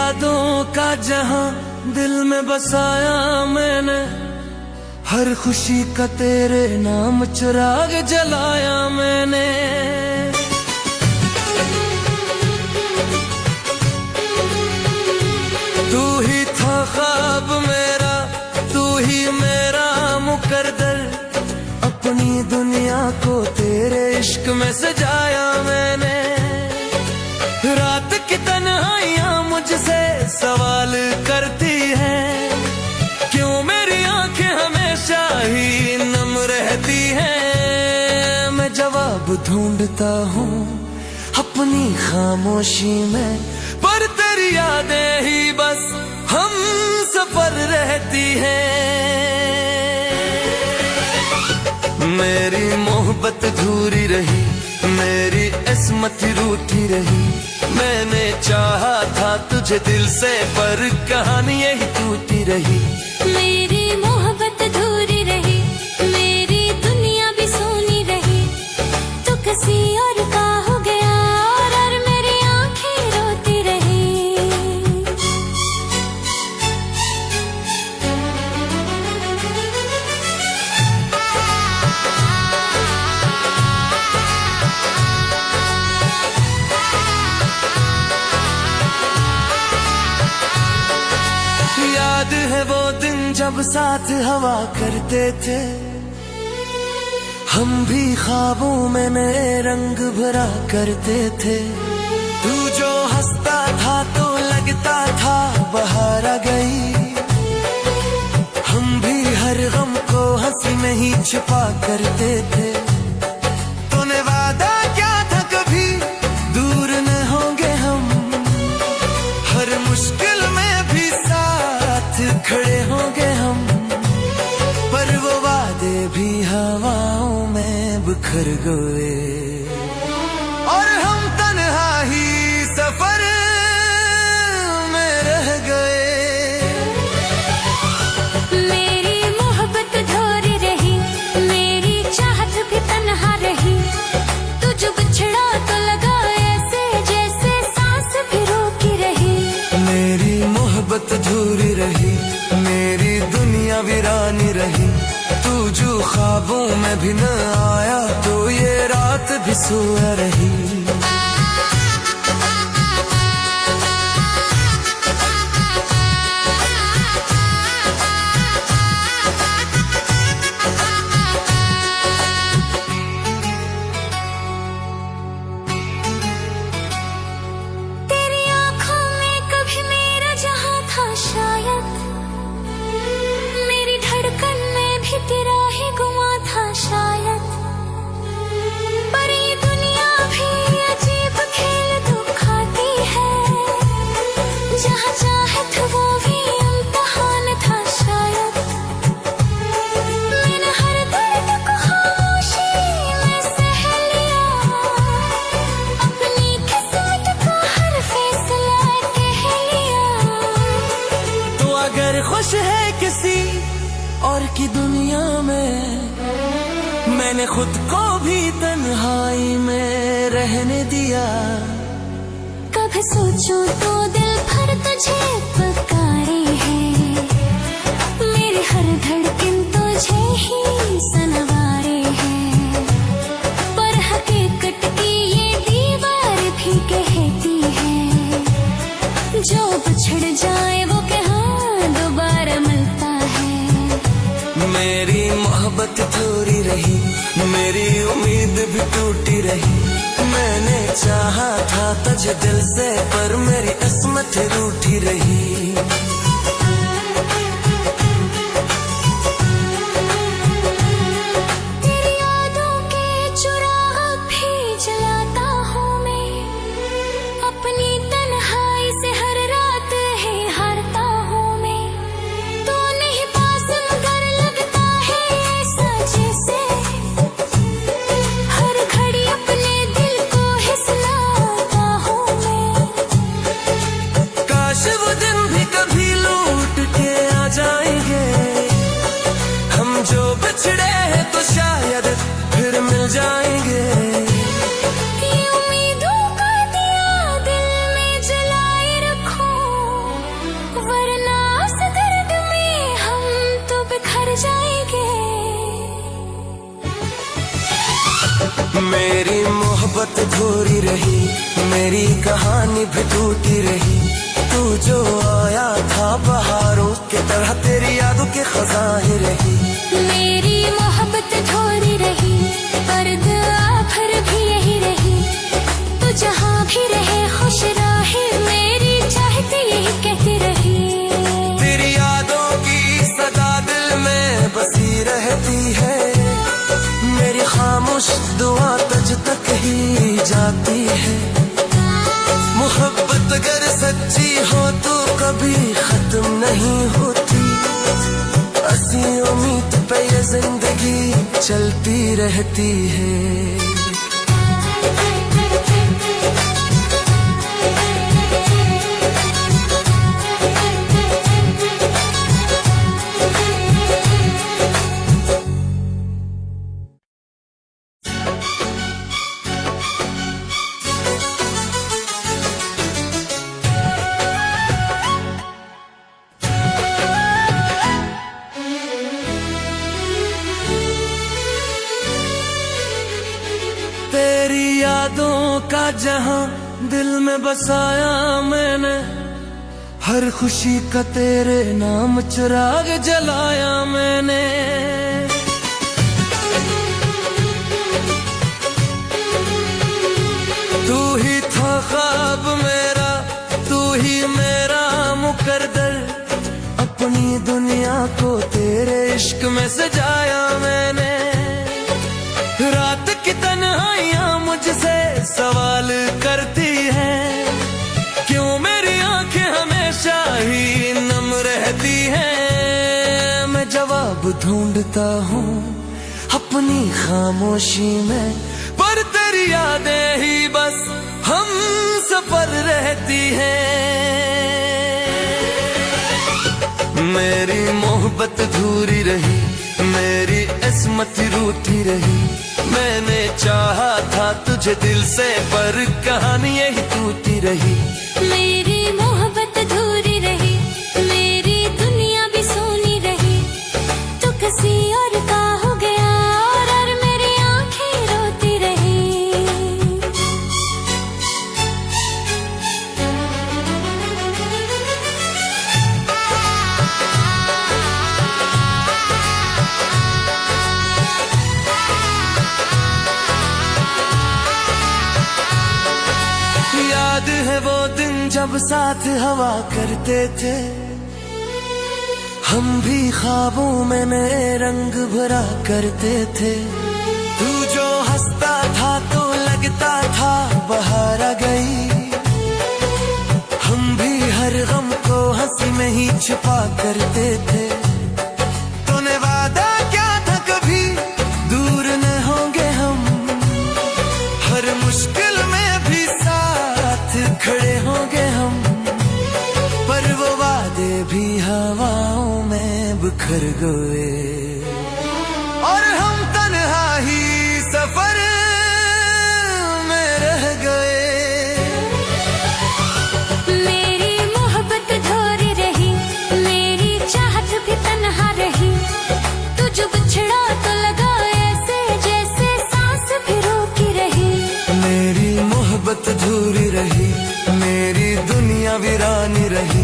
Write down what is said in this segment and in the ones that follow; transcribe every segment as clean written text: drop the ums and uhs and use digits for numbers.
यादों का जहां दिल में बसाया मैंने, हर खुशी का तेरे नाम चिराग जलाया मैंने। तू ही था ख्वाब मेरा, तू ही मेरा मुकद्दर, अपनी दुनिया को तेरे इश्क में सजाया मैंने। रात की तन्हाइयां मुझसे सवाल करती हैं, क्यों मेरी आंखें हमेशा ही नम रहती हैं। मैं जवाब ढूंढता हूँ अपनी खामोशी में, पर तेरी यादें ही बस हम सफर रहती हैं। मेरी मोहब्बत अधूरी रही, मेरी इस्मत रूठी रही। मैंने चाहा था तुझे दिल से, पर कहानी यही टूटी रही। मेरी मोहब्बत अधूरी रही, मेरी दुनिया भी सोनी रही। तू किसी और का हो गया और मेरी आंखें रोती रही। याद है वो दिन जब साथ हवा करते थे, हम भी ख्वाबों में नए रंग भरा करते थे। तू जो हंसता था तो लगता था बहार आ गई, हम भी हर गम को हंसी में ही छुपा करते थे। तूने वादा क्या था कभी दूर न होंगे हम, हर मुश्किल में भी साथ खड़े होंगे हम। पर वो वादे भी हवाओं में बिखर गए, और हम तन्हा ही सफर में रह गए। मेरी मोहब्बत अधूरी रही, मेरी चाहत भी तन्हा रही। तू जो बिछड़ा तो लगा ऐसे जैसे सांस भी रोकी रही। मेरी मोहब्बत अधूरी रही, मेरी दुनिया वीरानी रही। तू जो ख्वाबों में भी न आया तो ये रात भी सोया रही। तेरी आंखों में कभी मेरा जहां था शायद, मेरी धड़कन में भी तेरा ही गुमा था शायद। पर ये दुनिया भी अजीब खेल दिखाती है, जहां चाहत वो भी इम्तिहान था शायद। मैंने हर दर्द को खामोशी में सह लिया, अपनी किस्मत का हर फैसला कह लिया। तो अगर खुश है किसी और की दुनिया में, मैंने खुद को भी तन्हाई में रहने दिया। कभी सोचूं तो दिल भर तुझे पुकारे है, मेरी हर धड़कन तुझे ही सनवारे है। पर हकीकत की ये दीवार भी कहती है, जो बिछड़ जाए वो कहाँ दोबारा मिलता है। मेरी मोहब्बत थोड़ी रही, मेरी उम्मीद भी टूटी रही। मैंने चाहा था तुझे दिल से, पर मेरी किस्मत रूठी रही। तेरी यादों के चुराग भी जलाता हूँ मैं, अपनी तन्हाई से हर रात है हारता हूँ मैं। तू नहीं पास मगर लगता है ऐसा जैसे, हर घड़ी अपने दिल को ही सुनाता हूँ मैं। काश वो दिन भी कभी लौट के आ जाएंगे, हम जो बिछड़े हैं तो शायद फिर मिल जाएंगे। ये उम्मीदों का दिया दिल में जलाए रखूं, मोहब्बत अधूरी रही, मेरी कहानी भी टूटी रही। तू जो आया था बहारों के तरह, तेरी यादों के खजाने रही। मेरी मोहब्बत अधूरी रही, दर्द आखिर भी यही रही। तू जहाँ भी रहे खुश रहे, मेरी चाहती यही कहती रही। तेरी यादों की सदा दिल में बसी रहती है, मेरी खामोश दुआ तुझ तक ही जाती है। मोहब्बत अगर सच्ची हो तो कभी खत्म नहीं होती, असी उम्मीद पे ये जिंदगी चलती रहती है। तेरी यादों का जहां दिल में बसाया मैंने, हर खुशी का तेरे नाम चिराग जलाया मैंने। तू ही था ख्वाब मेरा, तू ही मेरा मुकद्दर, अपनी दुनिया को तेरे इश्क में सजाया मैंने। रात की तन्हाइयां मुझसे सवाल करती हैं, क्यों मेरी आंखें हमेशा ही नम रहती हैं। मैं जवाब ढूंढता हूँ अपनी खामोशी में, पर तेरी यादें ही बस हम सफर रहती हैं। मेरी मोहब्बत अधूरी रही, मेरी इस्मत रूठी रही। मैंने चाहा था तुझे दिल से, पर कहानी यही टूटी रही। मेरी मोहब्बत अधूरी रही, मेरी दुनिया भी सोनी रही। तू किसी और का हो गया और मेरी आंखें रोती रही। याद है वो दिन जब साथ हवा करते थे, हम भी ख्वाबों में नए रंग भरा करते थे। तू जो हंसता था तो लगता था बहार आ गई, हम भी हर गम को हंसी में ही छुपा करते थे। तूने वादा क्या था कभी दूर न होंगे हम, हर मुश्किल में भी साथ खड़े होंगे हम, पर वो वादे भी हवाओं में बिखर गए और हम तन्हा ही सफर में रह गए। मेरी मोहब्बत अधूरी रही, मेरी चाहत भी तन्हा रही। तू जो बिछड़ा तो लगा ऐसे जैसे सांस भी रोकी रही। मेरी मोहब्बत अधूरी रही, मेरी दुनिया वीरानी रही।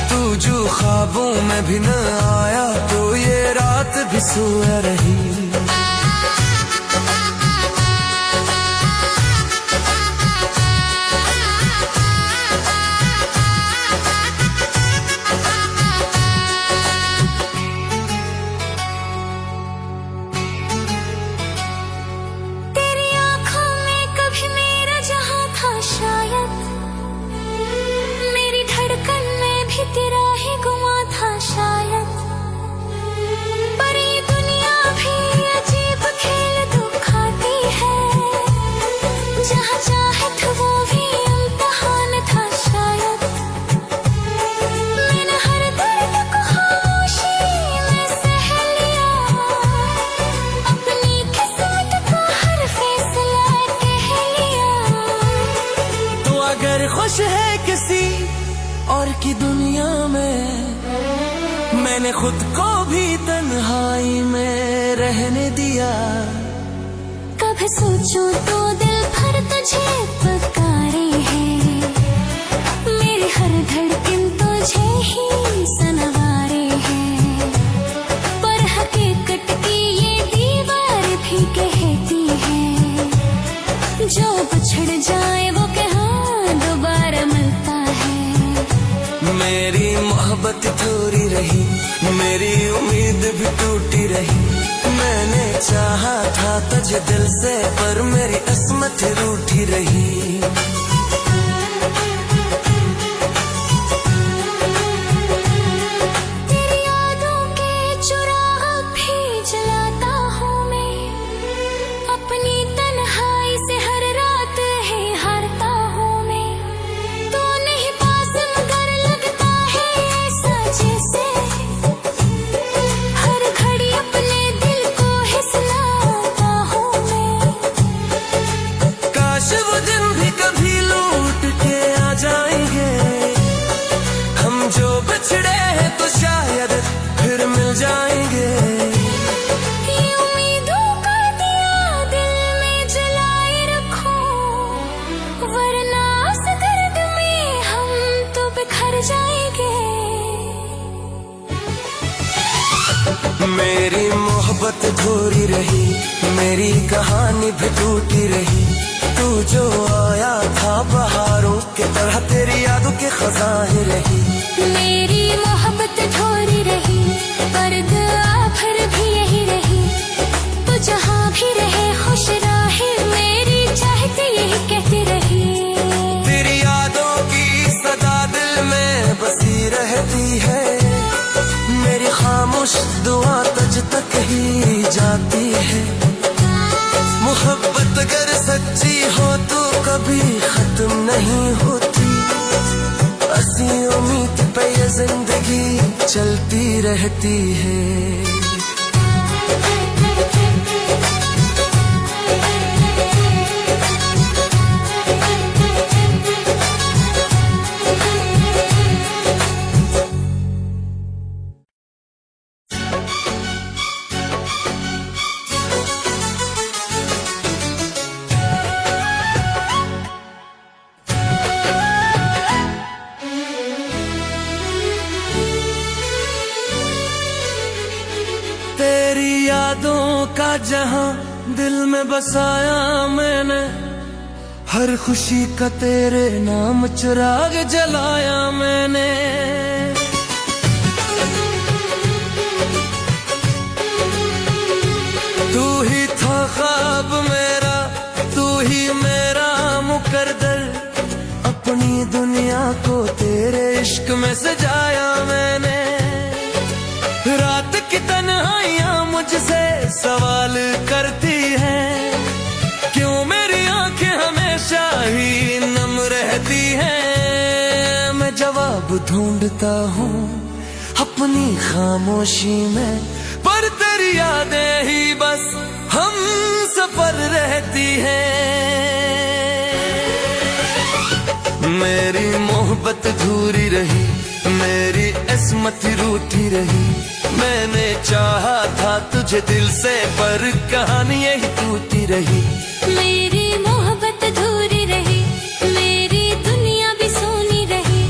तू जो ख्वाबों में भी न आया तो ये रात भी सोया रही। तेरी आंखों में कभी मेरा जहां था शायद, मेरी धड़कन में भी तेरा ही गुमा था शायद। पर ये दुनिया भी अजीब खेल दिखाती है, जहाँ चाहे तो वो भी इम्तिहान था शायद। मैंने हर दर्द को खामोशी में सह लिया, अपनी किस्मत का हर फैसला कह लिया। तो अगर खुश है किसी और की दुनिया में, मैंने खुद को भी तन्हाई में रहने दिया। कभी सोचूं तो दिल भर तुझे पुकारे हैं, मेरी हर धड़कन तुझे ही सनवारे हैं। पर हकीकत की ये दीवार भी कहती है, जो बिछड़ जाए वो कहाँ दोबारा मिलता है। मेरी मोहब्बत थोड़ी रही, मेरी उम्मीद भी टूटी रही। मैंने चाहा था तुझे दिल से, पर मेरी किस्मत रूठी रही। तेरी यादों के चुराग भी जलाता हूँ मैं, अपनी तन्हाई से हर रात है हारता हूँ मैं। तू नहीं पास मगर लगता है ऐसा जैसे, हर घड़ी अपने दिल को हिसलाता हूँ मैं। काश वो दिन भी कभी लौट के आ जाएंगे, हम जो बिछड़े हैं तो शायद फिर मिल जाएंगे। ये उम्मीदों का दिया दिल में जलाए रखो, वरना इस दर्द में हम तो बिखर जाएंगे। मेरी मोहब्बत थोड़ी रही, मेरी कहानी भी टूटी रही। तू जो आया था बहारों के तरह, तेरी यादों के खजाने रही। मेरी मोहब्बत थोड़ी रही, पर दुआ फिर भी यही रही। तू जहाँ भी रहे खुश रहे, मेरी चाहती यही कहती रही। तेरी यादों की सदा दिल में बसी रहती है, मेरी खामोश दुआ तुझ तक ही जाती है। मोहब्बत अगर सच्ची हो तो कभी खत्म नहीं होती, असी उम्मीद पे ये जिंदगी चलती रहती है। तेरी यादों का जहां दिल में बसाया मैंने, हर खुशी का तेरे नाम चिराग जलाया मैंने। तू ही था ख्वाब मेरा, तू ही मेरा मुकद्दर, अपनी दुनिया को तेरे इश्क में सजाया मैंने। रात की तन्हाइयां मुझसे सवाल करती हैं, क्यों मेरी आंखें हमेशा ही नम रहती हैं। मैं जवाब ढूंढता हूँ अपनी खामोशी में, पर तेरी यादें ही बस हम सफर रहती हैं। मेरी मोहब्बत अधूरी रही, मेरी किस्मत रूठी रही। मैंने चाहा था तुझे दिल से, पर कहानी यही टूटी रही। मेरी मोहब्बत अधूरी रही, मेरी दुनिया भी सोनी रही।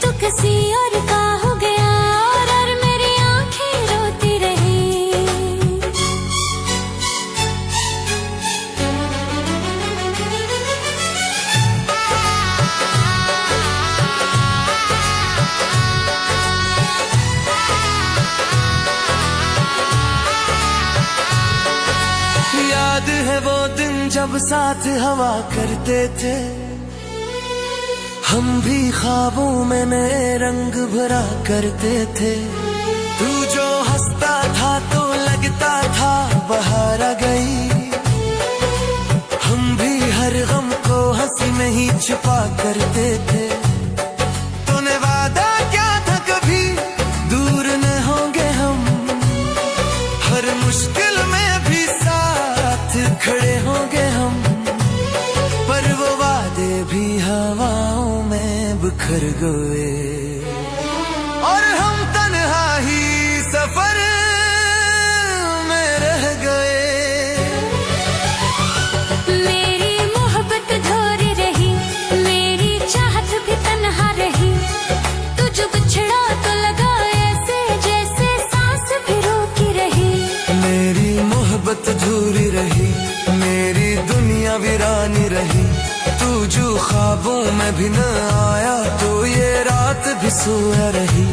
तू किसी और का हो गया और मेरी आंखें रोती रही। याद है वो दिन जब साथ हवा करते थे, हम भी ख्वाबों में नए रंग भरा करते थे। तू जो हंसता था तो लगता था बहार आ गई, हम भी हर गम को हंसी में ही छुपा करते थे। तूने वादा क्या था कभी दूर न होंगे हम, हर मुश्किल में भी साथ खड़े होंगे हम। पर वो वादे भी हवाओं में बिखर गए, और हम तन्हा ही सफर में रह गए। मेरी मोहब्बत जो ख्वाबों में भी न आया तो ये रात भी सोया रही।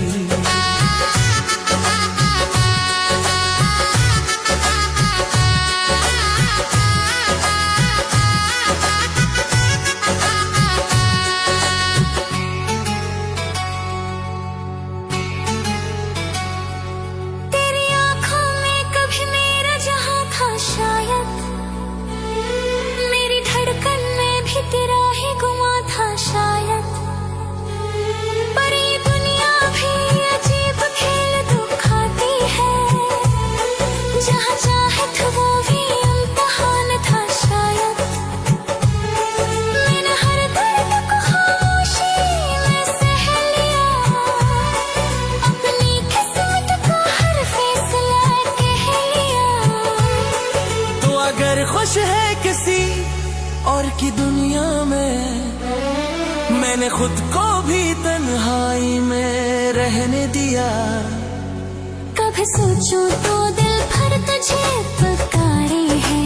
तेरा ही गुमा था शायद, पर ये दुनिया भी अजीब खेल दिखाती है। जहाँ चाहे तो वो भी इम्तिहान था शायद। मैंने हर दर्द को खामोशी में सह लिया, अपनी किस्मत का हर फैसला कह लिया। तो अगर खुश है किसी और की दुनिया में, मैंने खुद को भी तन्हाई में रहने दिया। कभी सोचूं तो दिल भर तुझे पुकारे है,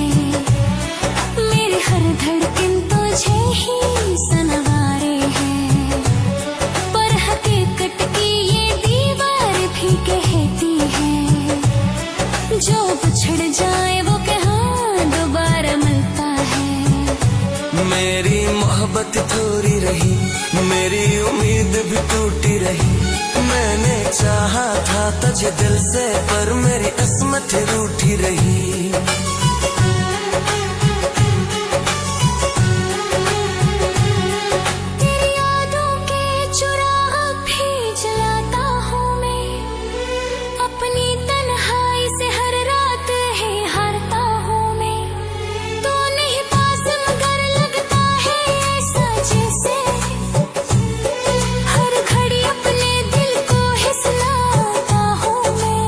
मेरी हर धड़कन तुझे ही सनवारे है। पर हकीकत की ये दीवार भी कहती है, जो बिछड़ जाए वो कहाँ दोबारा मिलता है। मेरी मोहब्बत थोड़ी रही, मेरी उम्मीद भी टूटी रही। मैंने चाहा था तुझे दिल से, पर मेरी किस्मत रूठी रही। तेरी यादों के चुराग भी जलाता हूँ मैं, अपनी तन्हाई से हर रात है हारता हूँ मैं। तो नहीं पास मगर लगता है ऐसा जैसे, हर घड़ी अपने दिल को ही सुनाता हूँ मैं।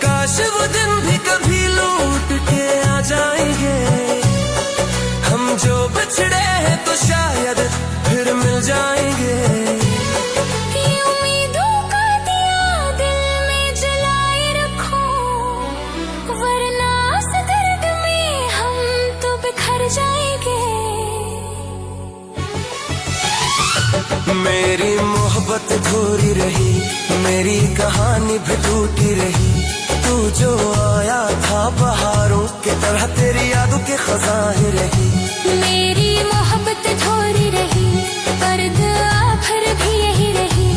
काश वो दिन भी कभी लौट के आ जाएंगे, हम जो बिछड़े हैं तो शायद फिर मिल जाएंगे। ये उम्मीदों का दिया दिल में जलाए रखो, वरना इस दर्द में हम तो बिखर जाएंगे। मेरी मोहब्बत अधूरी रही, मेरी कहानी भी टूटी रही। तू जो आया था बहारों के तरह, तेरी यादों के खजाने रही। मेरी मोहब्बत थोड़ी रही, पर दुआ भर भी यही रही।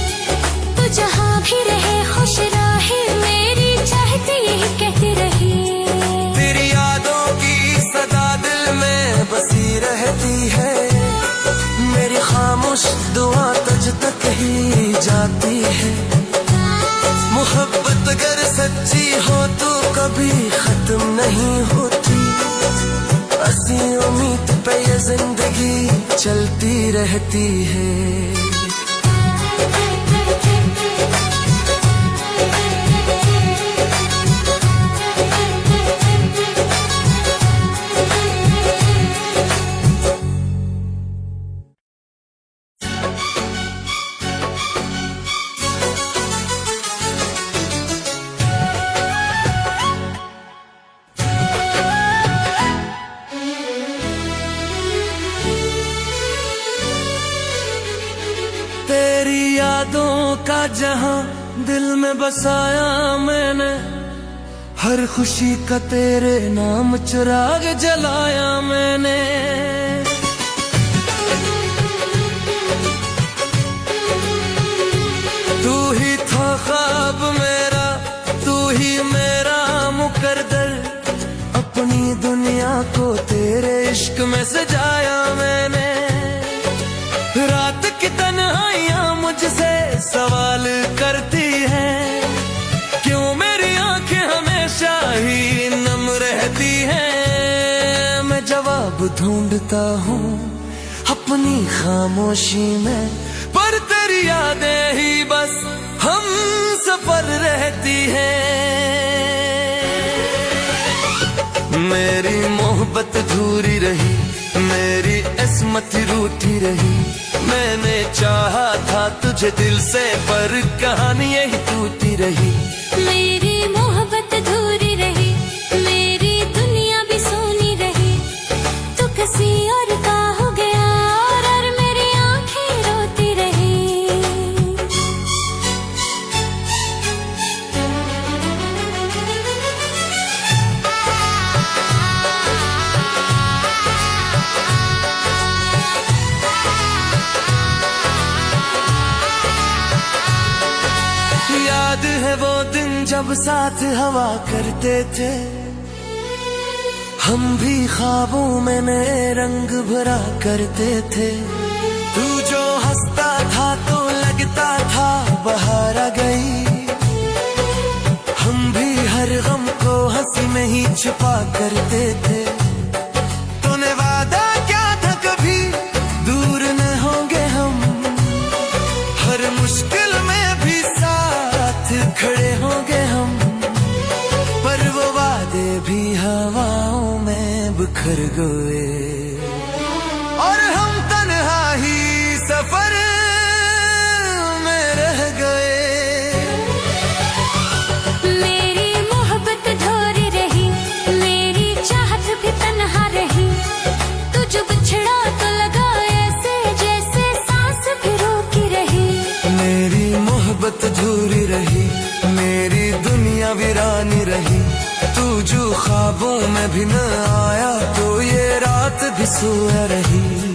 तू जहाँ भी रहे खुश रहे, मेरी चाहती यही कहती रही। तेरी यादों की सदा दिल में बसी रहती है, मेरी खामोश दुआ तुझ तक ही जाती है। मोहब्बत अगर सच्ची हो तो कभी खत्म नहीं होती, असी उम्मीद पे ये जिंदगी चलती रहती है। तेरी यादों का जहां दिल में बसाया मैंने, हर खुशी का तेरे नाम चिराग जलाया मैंने। तू ही था ख्वाब मेरा, तू ही मेरा मुकद्दर, अपनी दुनिया को तेरे इश्क में सजाया मैंने। रात की तन्हाइयां मुझसे सवाल करती हैं, क्यों मेरी आंखें हमेशा ही नम रहती हैं। मैं जवाब ढूंढता हूँ अपनी खामोशी में, पर तेरी यादें ही बस हम सफर रहती हैं। मेरी मोहब्बत अधूरी रही, मेरी किस्मत रूठी रही। मैंने चाहा था तुझे दिल से, पर कहानी यही टूटी रही। मेरी मोहब्बत अधूरी रही, मेरी दुनिया भी सोनी रही। तू किसी और का हो जब साथ हवा करते थे, हम भी ख्वाबों में नए रंग भरा करते थे। तू जो हंसता था तो लगता था बहार आ गई, हम भी हर गम को हंसी में ही छुपा करते थे। तूने वादा क्या था कभी दूर न होंगे हम, हर मुश्किल में भी साथ खड़े होंगे हम, पर वो वादे भी हवाओं में बिखर गए और हम तन्हा ही सफर में रह गए। मेरी मोहब्बत अधूरी रही, मेरी चाहत भी तन्हा रही। तू जो बिछड़ा तो लगा ऐसे जैसे सांस भी रोकी रही। मेरी मोहब्बत अधूरी रही, मेरी दुनिया वीरानी रही। तू जो ख्वाबों में भी न आया तो ये रात भी सोया रही।